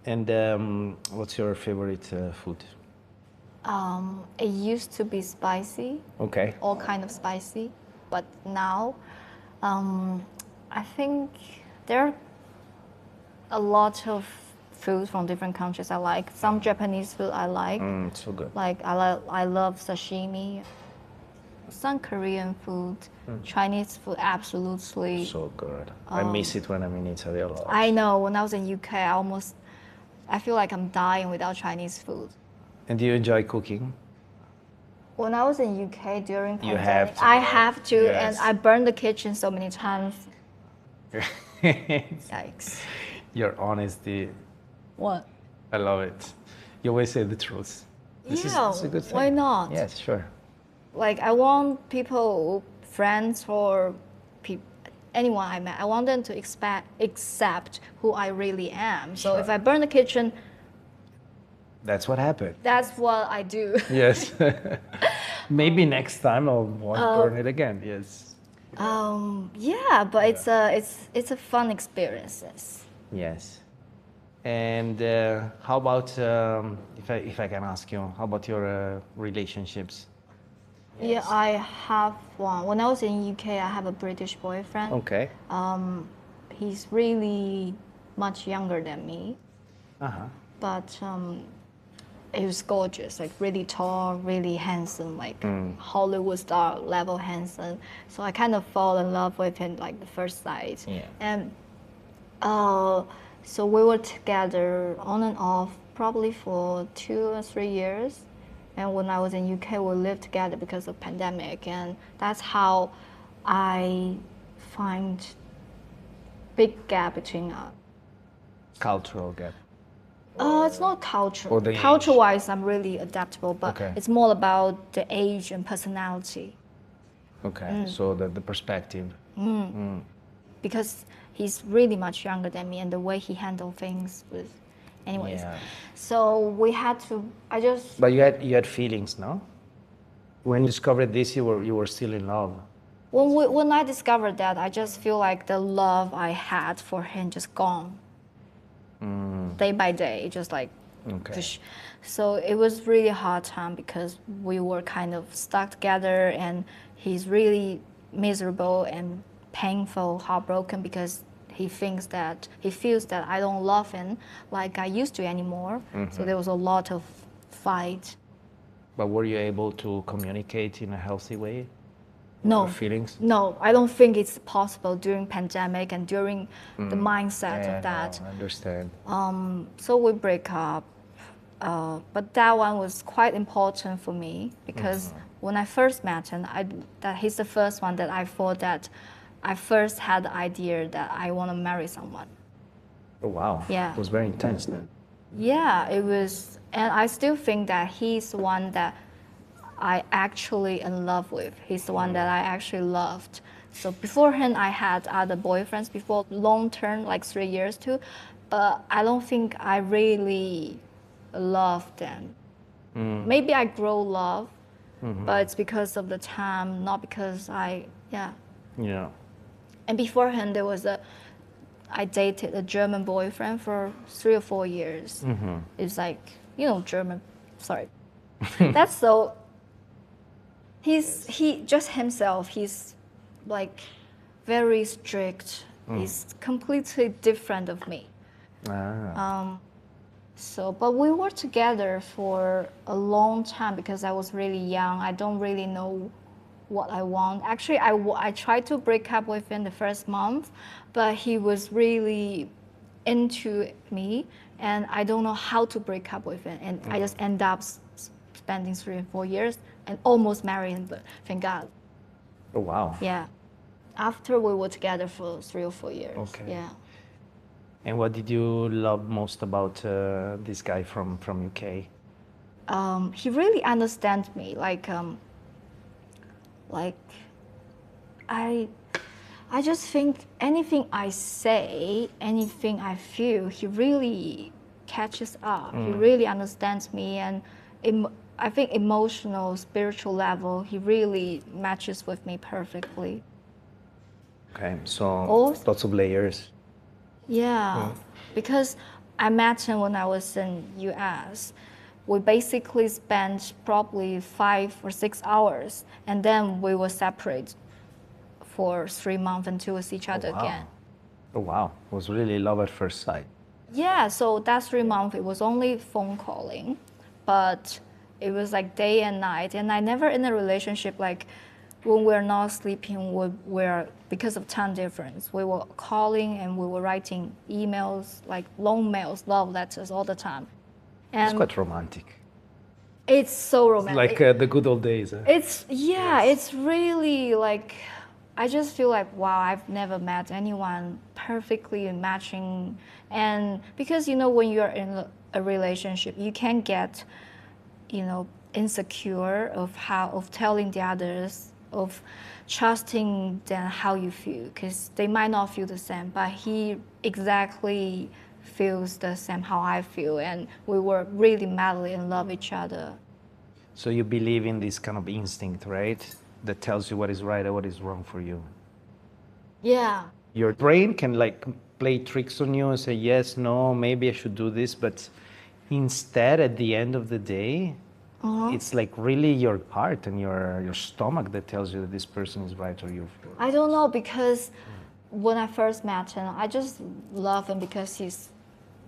And what's your favorite food? It used to be spicy, Okay. all kind of spicy, but now I think there are a lot of food from different countries I like. Some Japanese food I like. So good. Like I love sashimi. Some Korean food, Chinese food, absolutely. So good. I miss it when I'm in Italy a lot. I know. When I was in UK, I feel like I'm dying without Chinese food. And do you enjoy cooking? When I was in UK during You pandemic, have to. I have to, Yes. and I burned the kitchen so many times. Yikes. Your honesty, What? I love it. You always say the truth. This is a good thing. Why not? Yes, sure. Like I want people, friends or anyone I met, I want them to accept who I really am. So Sure. if I burn the kitchen, That's what happened. that's what I do. Yes. Maybe next time I'll want to burn it again. Yes. Yeah, but it's a fun experiences. Yes. And how about if I can ask you, how about your relationships? Yeah, I have one. When I was in UK, I have a British boyfriend. Okay. He's really much younger than me, but he was gorgeous, like really tall, really handsome, like Hollywood star level handsome. So I kind of fall in love with him like the first sight. Yeah. And so we were together on and off probably for 2 or 3 years. And when I was in UK, we lived together because of pandemic, and that's how I find big gap between us. Cultural gap. It's not culture. Or the age. Culture-wise, I'm really adaptable, but Okay. it's more about the age and personality. Okay. So the perspective. Because he's really much younger than me, and the way he handled things was, anyways. Yeah. So we had to. But you had feelings, no? When you discovered this, you were still in love. When I discovered that, I just feel like the love I had for him just gone. Day by day, just like. Okay. Whoosh. So it was really hard time because we were kind of stuck together, and he's really miserable and painful, heartbroken because he feels that I don't love him like I used to anymore. So there was a lot of fight. But were you able to communicate in a healthy way? No. Your feelings? No, I don't think it's possible during pandemic and during the mindset Yeah, of that. no, I understand. So we break up. But that one was quite important for me because when I first met him, that he's the first one that I thought that I first had the idea that I want to marry someone. Oh, wow. Yeah. It was very intense then. Yeah, it was, and I still think that he's the one that I actually in love with. He's the one that I actually loved. So beforehand, I had other boyfriends before, long term, like 3 years too, but I don't think I really loved them. Maybe I grow love, but it's because of the time, not because yeah. Yeah. And beforehand, I dated a German boyfriend for 3 or 4 years. It's like, German, sorry. That's so, he just himself, he's like very strict. He's completely different of me. But we were together for a long time because I was really young. I don't really know what I want. Actually, I tried to break up with him the first month, but he was really into me, and I don't know how to break up with him. And I just end up spending 3 or 4 years and almost married him, but thank God. Oh, wow. Yeah. After we were together for 3 or 4 years. Okay. Yeah. And what did you love most about this guy from UK? He really understands me. I just think anything I say, anything I feel, he really catches up. He really understands me, and I think emotional, spiritual level, he really matches with me perfectly. Okay, so Also- lots of layers. Yeah, because I met him when I was in US. We basically spent probably 5 or 6 hours, and then we were separate for 3 months until we see each other again. Oh wow, it was really love at first sight. Yeah, so that 3 months, it was only phone calling, but it was like day and night. And I never in a relationship, like when we're not sleeping, we're because of time difference, we were calling and we were writing emails, like long mails, love letters all the time. It's And quite romantic. it's so romantic. Like the good old days. It's really like, I just feel like, wow, I've never met anyone perfectly matching. And because, when you're in a relationship, you can get, insecure of telling the others, of trusting them how you feel, because they might not feel the same, but he exactly feels the same how I feel, and we were really madly in love with each other. So you believe in this kind of instinct, right? That tells you what is right and what is wrong for you. Yeah. Your brain can like play tricks on you and say, yes, no, maybe I should do this. But instead, at the end of the day, it's like really your heart and your stomach that tells you that this person is right or you feel. I don't know, because when I first met him, I just love him because he's,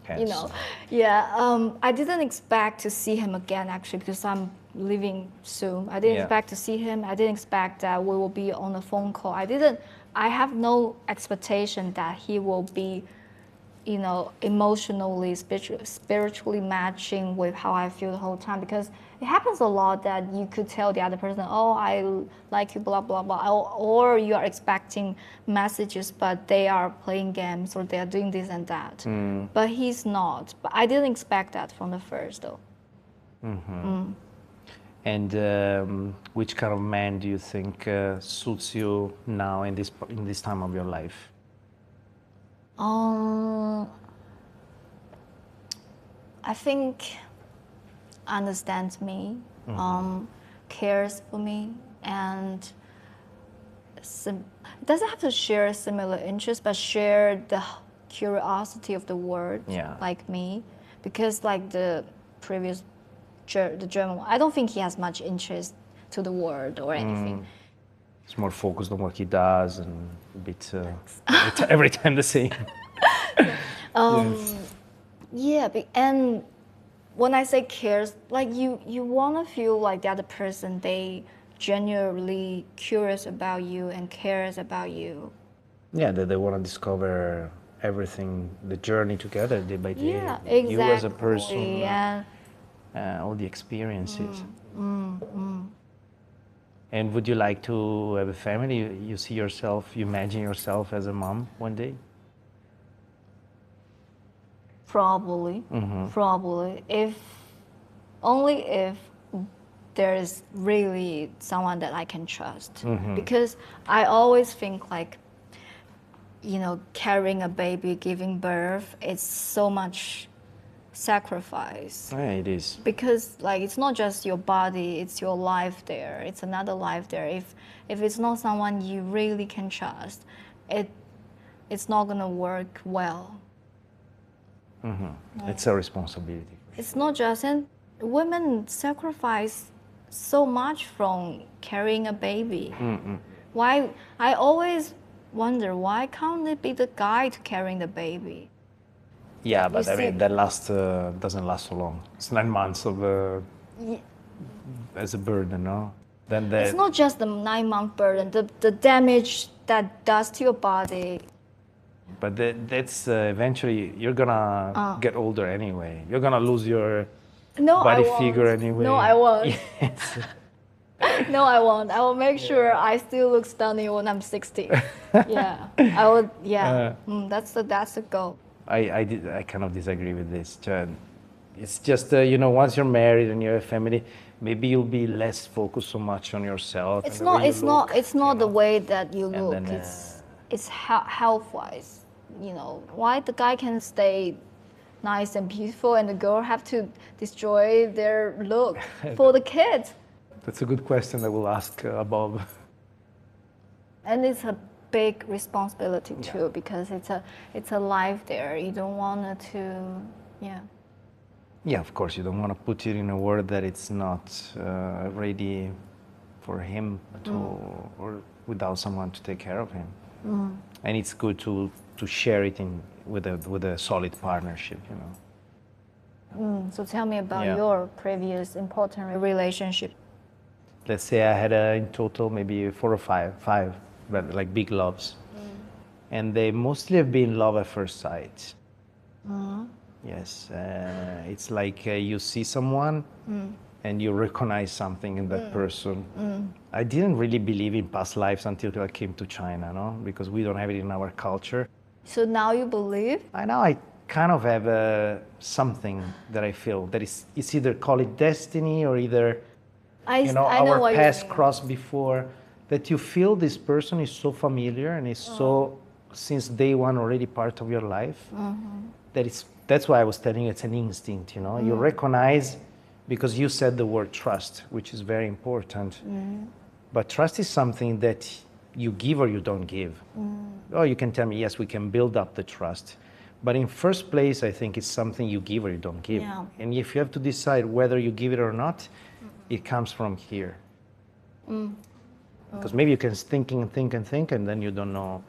Handsome. I didn't expect to see him again, actually, because I'm leaving soon. I didn't expect to see him. I didn't expect that we will be on a phone call. I have no expectation that he will be, emotionally, spiritually matching with how I feel the whole time, because it happens a lot that you could tell the other person, oh, I like you, blah, blah, blah, or you are expecting messages, but they are playing games or they are doing this and that. But he's not. But I didn't expect that from the first, though. And which kind of man do you think suits you now in this time of your life? I think understands me, cares for me, and doesn't have to share similar interests, but share the curiosity of the world, like me. Because like the previous, the German one, I don't think he has much interest to the world or anything. He's more focused on what he does and a bit every time the same. And when I say cares, like you want to feel like the other person, they genuinely curious about you and cares about you. Yeah, that they want to discover everything, the journey together day by day. Yeah, exactly. You as a person, Yeah. all the experiences. And would you like to have a family? You see yourself, you imagine yourself as a mom one day? Probably. Only if there is really someone that I can trust. Because I always think like, carrying a baby, giving birth, it's so much sacrifice. Yeah, it is. Because like it's not just your body, it's your life there. It's another life there. If it's not someone you really can trust, it's not gonna work well. It's a responsibility. It's not just, and women sacrifice so much from carrying a baby. Why? I always wonder, why can't it be the guy to carrying the baby? Yeah, but I mean that doesn't last so long. It's 9 months of as a burden, no? Then it's not just the 9-month burden, the damage that does to your body. But that's eventually you're gonna get older anyway. You're gonna lose your body figure anyway. No, I won't. Yes. No, I won't. I will make sure I still look stunning when I'm 60. Yeah, I would. Yeah, that's the goal. I kind of disagree with this. It's just once you're married and you have a family, maybe you'll be less focused so much on yourself. It's not the way that you look. Then, it's health-wise. Why the guy can stay nice and beautiful and the girl have to destroy their look for the kids? That's a good question I will ask Bob. And it's a big responsibility too, because it's a life there. You don't want it to, yeah. Yeah, of course, you don't want to put it in a world that it's not ready for him or without someone to take care of him. And it's good to share it with a solid partnership, you know. So tell me about your previous important relationship. Let's say I had in total maybe 4 or 5, but like big loves. And they mostly have been love at first sight. Yes, it's like you see someone and you recognize something in that person. I didn't really believe in past lives until I came to China, no? Because we don't have it in our culture. So now you believe? I kind of have something that I feel that it's either call it destiny or either I know our what you paths mean. crossed before, that you feel this person is so familiar and is so since day one already part of your life. That's why I was telling you it's an instinct, you know. You recognize, because you said the word trust, which is very important. But trust is something that you give or you don't give. Or you can tell me, yes, we can build up the trust. But in first place, I think it's something you give or you don't give. Yeah. And if you have to decide whether you give it or not, it comes from here. Because maybe you can think and think and think, and then you don't know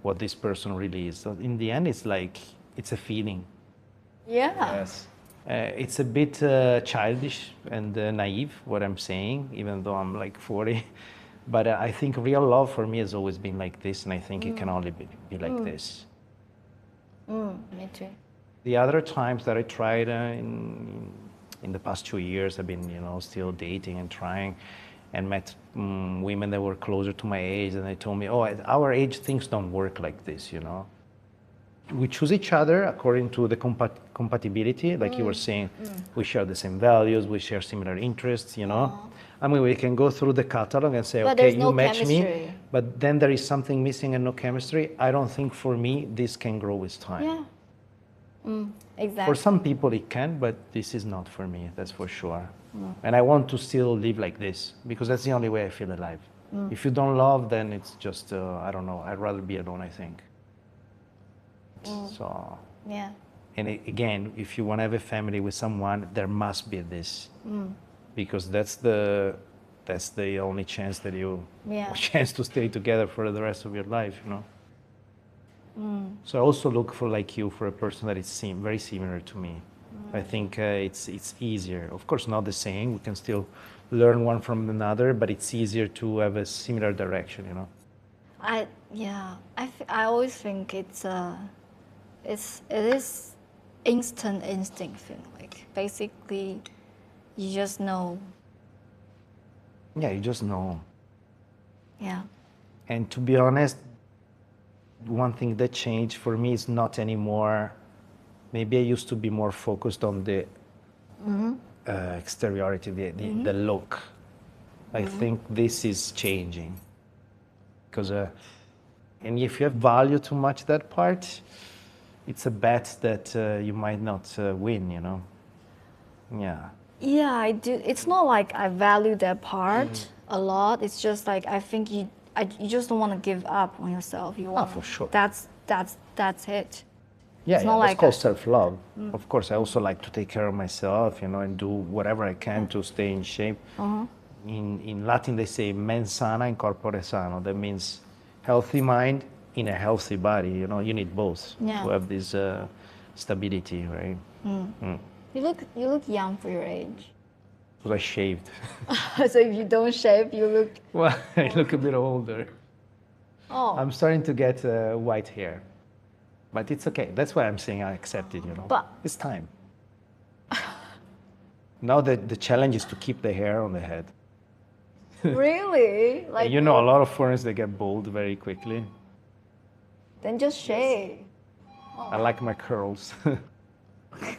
what this person really is. So in the end, it's like, it's a feeling. Yeah. Yes. It's a bit childish and naive, what I'm saying, even though I'm like 40. But I think real love for me has always been like this, and I think it can only be like this. Me too. The other times that I tried in the past 2 years, I've been, still dating and trying, and met women that were closer to my age, and they told me, oh, at our age, things don't work like this, We choose each other according to the compatibility, like you were saying. We share the same values, we share similar interests, I mean, we can go through the catalog and say, But okay, there's you no match chemistry. me, but then there is something missing and no chemistry. I don't think for me this can grow with time. Yeah. Exactly. For some people it can, but this is not for me, that's for sure. And I want to still live like this, because that's the only way I feel alive. If you don't love, then it's just, I don't know, I'd rather be alone, I think. So, Yeah. and again, if you want to have a family with someone, there must be this, because that's the only chance that you chance to stay together for the rest of your life, So I also look for, like you, for a person that is very similar to me. I think it's easier. Of course, not the same. We can still learn one from another, but it's easier to have a similar direction, I always think it is instant instinct thing. Like basically, you just know. Yeah, you just know. Yeah. And to be honest, one thing that changed for me is not anymore. Maybe I used to be more focused on the exteriority, the look. I think this is changing. Because, and if you have value too much that part, it's a bet that you might not win, Yeah. Yeah, I do. It's not like I value that part a lot. It's just like I think you just don't want to give up on yourself. You want. For sure. That's it. Yeah, It's not that's like called self-love. Of course, I also like to take care of myself, and do whatever I can to stay in shape. In Latin, they say mens sana in corpore sano. That means healthy mind in a healthy body. You need both to have this stability, right? You look young for your age. Because I shaved. So if you don't shave, you look. Well, I look a bit older. Oh. I'm starting to get white hair. But it's okay. That's why I'm saying I accept it, But it's time. Now the challenge is to keep the hair on the head. really, like A lot of foreigners, they get bald very quickly. then just shave. I like my curls. Okay.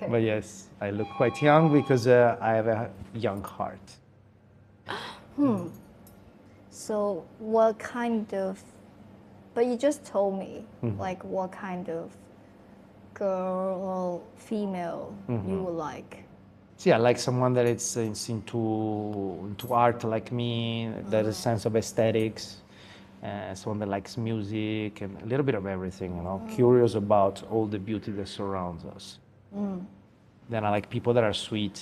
But yes, I look quite young because I have a young heart. So what kind of? But you just told me like what kind of girl or female you would like. See, I like someone that is into art like me, that has a sense of aesthetics, someone that likes music and a little bit of everything, you know, curious about all the beauty that surrounds us. Then I like people that are sweet.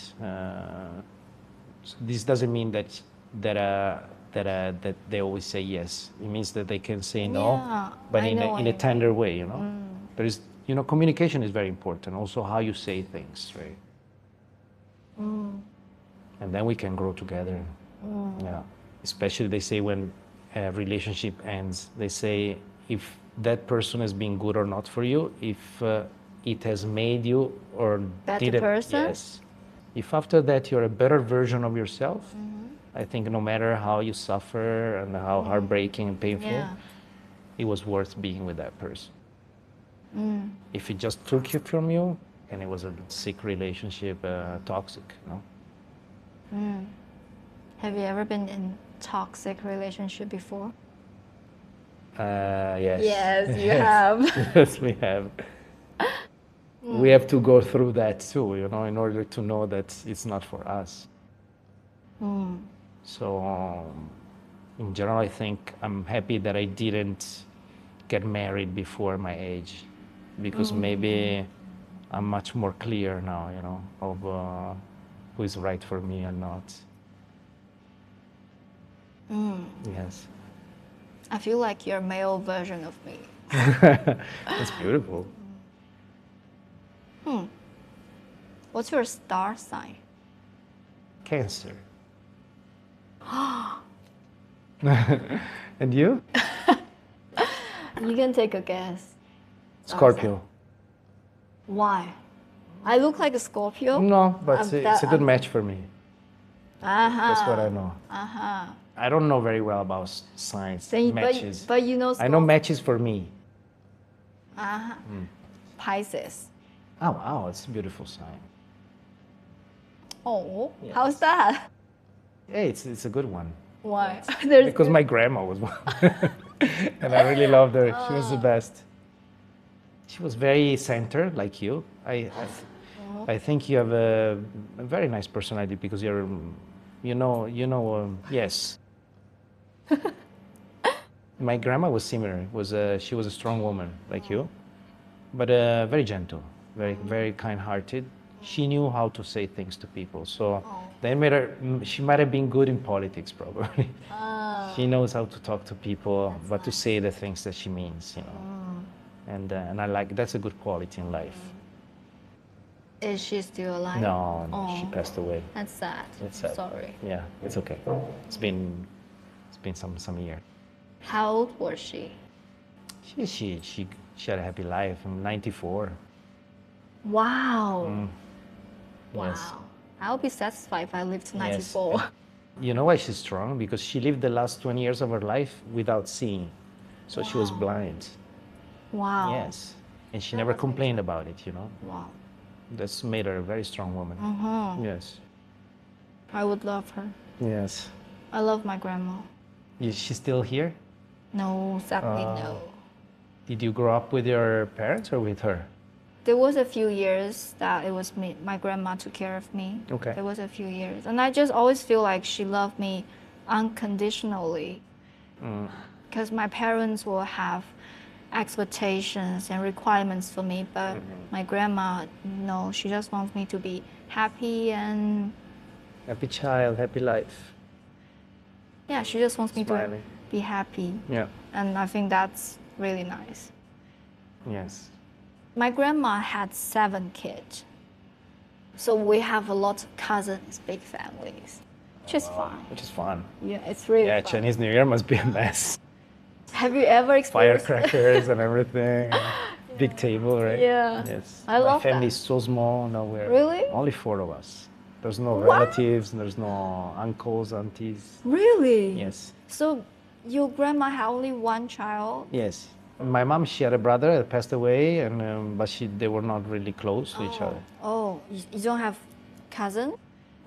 So this doesn't mean that they always say yes. It means that they can say no, Yeah, but I know what in you a tender way, you know. There is, you know, communication is very important. Also, how you say things, right? And then we can grow together. Yeah. Especially they say when a relationship ends, they say if that person has been good or not for you, if it has made you or Better didn't. person? Yes. If after that you're a better version of yourself, I think no matter how you suffer and how heartbreaking and painful, Yeah. it was worth being with that person. If it just took you from you and it was a sick relationship, toxic, you know? Have you ever been in toxic relationship before? Yes. Yes, you have. Yes, we have. We have to go through that too, you know, in order to know that it's not for us. So, in general, I think I'm happy that I didn't get married before my age, because maybe I'm much more clear now, you know, of who is right for me and not. Yes. I feel like you're a male version of me. That's beautiful. What's your star sign? Cancer. And you? You can take a guess. Scorpio. Why? I look like a Scorpio? No, but it's a good match for me. That's what I know. I don't know very well about signs, matches. But you know I know matches for me. Pisces. Oh, wow, it's a beautiful sign. Oh, Yes. how's that? Hey, it's a good one. Why? Because my grandma was one. And I really loved her. She was the best. She was very centered, like you. I think you have a very nice personality because you're, yes. My grandma was similar. She was a strong woman, like you, but very gentle, very kind-hearted. She knew how to say things to people. So that made her. She might have been good in politics, probably. She knows how to talk to people, but to say the things that she means, you know. And I like that's a good quality in life. Is she still alive? No, she Oh. passed away. That's sad. It's sad. Sorry. Yeah, it's okay. It's been some year. How old was she? She had a happy life. I'm 94. Wow. Wow. Yes. I'll be satisfied if I lived to Yes. 94. You know why she's strong? Because she lived the last 20 years of her life without seeing. So she was blind. Wow. Yes. And she never complained about it, you know? Wow. That's made her a very strong woman. Yes. I would love her. Yes. I love my grandma. Is she still here? No, sadly, no. Did you grow up with your parents or with her? There was a few years that it was me, my grandma took care of me. Okay. There was a few years. And I just always feel like she loved me unconditionally. Because my parents will have expectations and requirements for me, but my grandma, no, she just wants me to be happy and Happy child, happy life. yeah, she just wants me Smiling. to be happy. Yeah. And I think that's really nice. Yes. My grandma had 7 kids. So we have a lot of cousins, big families, which is fun. Which is fun. Yeah, it's really Yeah, fun. Chinese New Year must be a mess. Have you ever experienced Firecrackers and everything. Big table, right? Yeah. Yes. I love My family that. is so small. No, we're Really? only 4 of us. There's no Wow. relatives. There's no uncles, aunties. Really? Yes. So your grandma had only one child? Yes. My mom, she had a brother that passed away, and but they were not really close to each other. Oh, you don't have cousin?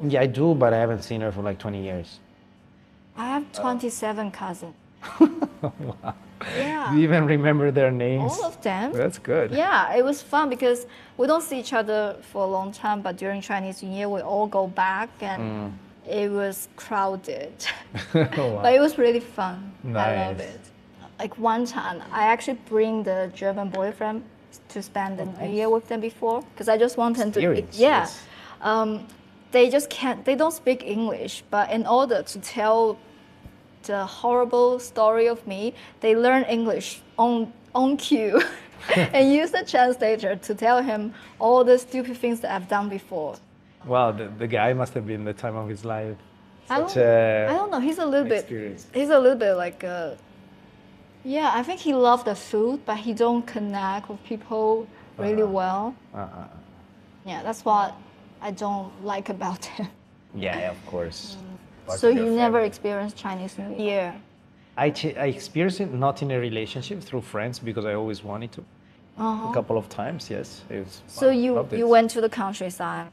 Yeah, I do, but I haven't seen her for like 20 years. I have 27 cousins. Wow. Yeah. Do you even remember their names? All of them? That's good. Yeah, it was fun because we don't see each other for a long time, but during Chinese New Year, we all go back and it was crowded. Wow. But it was really fun. I love Nice. it. Like one time, I actually bring the German boyfriend to spend the New Year with them before because I just want them to. Experience, Yeah, yes. they just can't. They don't speak English, but in order to tell the horrible story of me, they learn English on cue, and use the translator to tell him all the stupid things that I've done before. Wow, the guy must have been the time of his life. I Such don't know. He's a little bit. experience. He's a little bit like yeah, I think he loved the food, but he don't connect with people really well. Yeah, that's what I don't like about him. Yeah, of course. Part So of your you never family. experienced Chinese New Year? I experienced it not in a relationship, through friends, because I always wanted to. A couple of times, yes. It was So fun. you Loved it. you went to the countryside.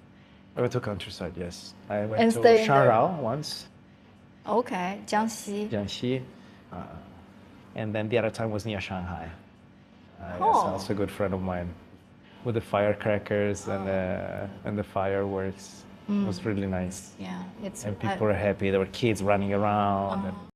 I went to countryside, yes. I went And to stayed there. Shangrao once, Okay, Jiangxi. Jiangxi, and then the other time was near Shanghai. Yes, Oh. also a good friend of mine, with the firecrackers and the fireworks. It was really nice. Yeah, it's. And people were happy. There were kids running around. And